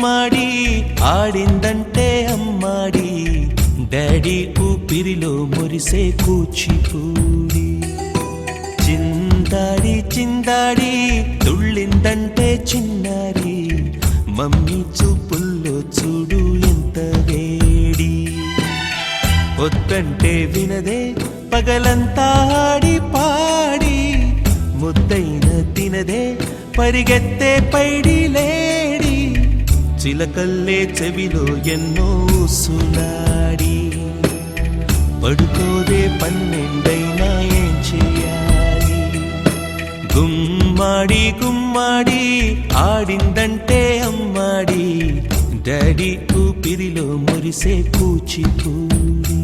గుమ్మాడి ఆడిందంటే అమ్మాడి డాడీ ఊపిరిలో మురిసే కూచిపూడి చిందాడి చిందాడి తుళ్ళిందంటే చిన్నారి మమ్మీ చూపుల్లో చూడు ఎంత వేడి వద్దంటే వినదే పగలంతా ఆడి పాడి ముద్దైన తినదే పరిగెత్తే పైడి లేడి చిలకల్లే చెవిలో ఎన్నో సులాడి పడుకోదే పన్నెండైనా ఏం చేయాలి గుమ్మాడి గుమ్మాడి ఆడిందంటే అమ్మాడి డాడీ ఊపిరిలో మురిసే కూచిపూడి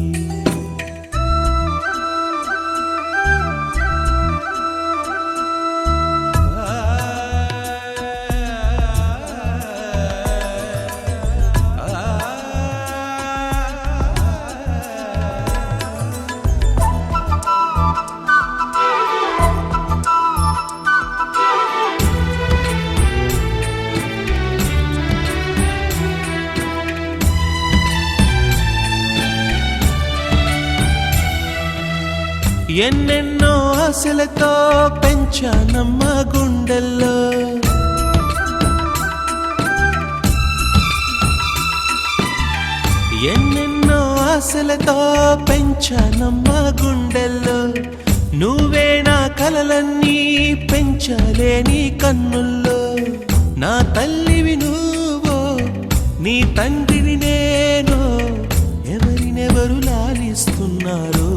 ఎన్నెన్నో ఆశలతో పెంచానమ్మ గుండెల్లో ఎన్నెన్నో ఆశలతో పెంచానమ్మ గుండెల్లో నువ్వే నా కలలన్నీ పెంచాలే నీ కన్నుల్లో నా తల్లివి నువ్వో నీ తండ్రిని నేను ఎవరినెవరు లాలిస్తున్నారో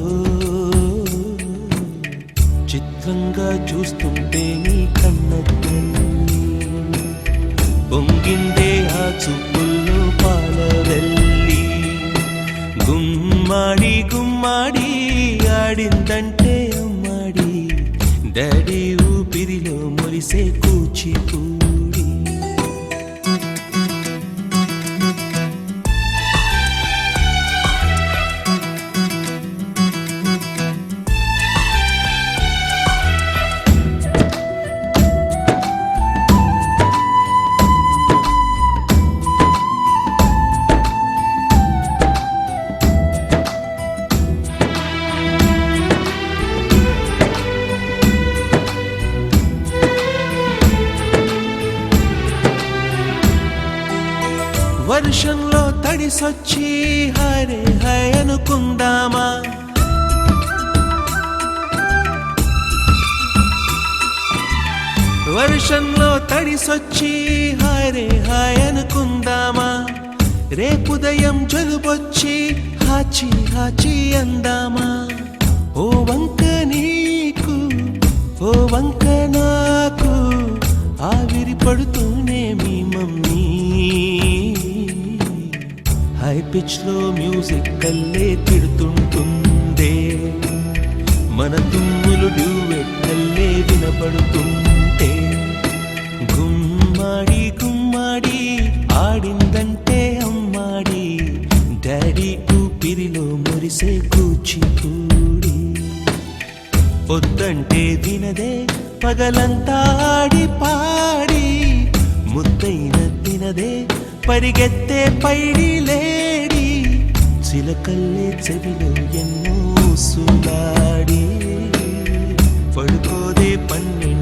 చిత్రంగా చూస్తుంటే నీ కన్నట్టు పొంగిందే ఆ చూపుల్లో పాలవెల్లి గుమ్మాడి గుమ్మాడి ఆడిందంటే అమ్మాడి డాడీ ఊపిరిలో మురిసే కూచిపూడి వర్షంలో తడిసొచ్చి హరే హై అనుకుందామా వర్షంలో తడిసొచ్చి హరే హై అనుకుందామా రేపుదయం జలుబొచ్చి హాచి హాచి అందామా ఓ వంక నీకు ఓ వంక నాకు ఆవిరి పడుతూనే మీ మమ్మీ హై పిచ్ లో మ్యూజిక్ కల్లే తిడుతుంటుందే మన తుమ్ములు డ్యూయెట్ కల్లే వినపడుతుంటే గుమ్మాడి గుమ్మాడి ఆడిందంటే అమ్మాడి డాడీ ఊపిరిలో మురిసే కూచిపూడి వద్దంటే వినదే పగలంతా ఆడి పాడి ముద్దైన తినదే పరిగెత్తే పైడి లేడి చిలకల్లే చెవిలో ఎన్నో సులాడి పడుకోదే పన్నెండు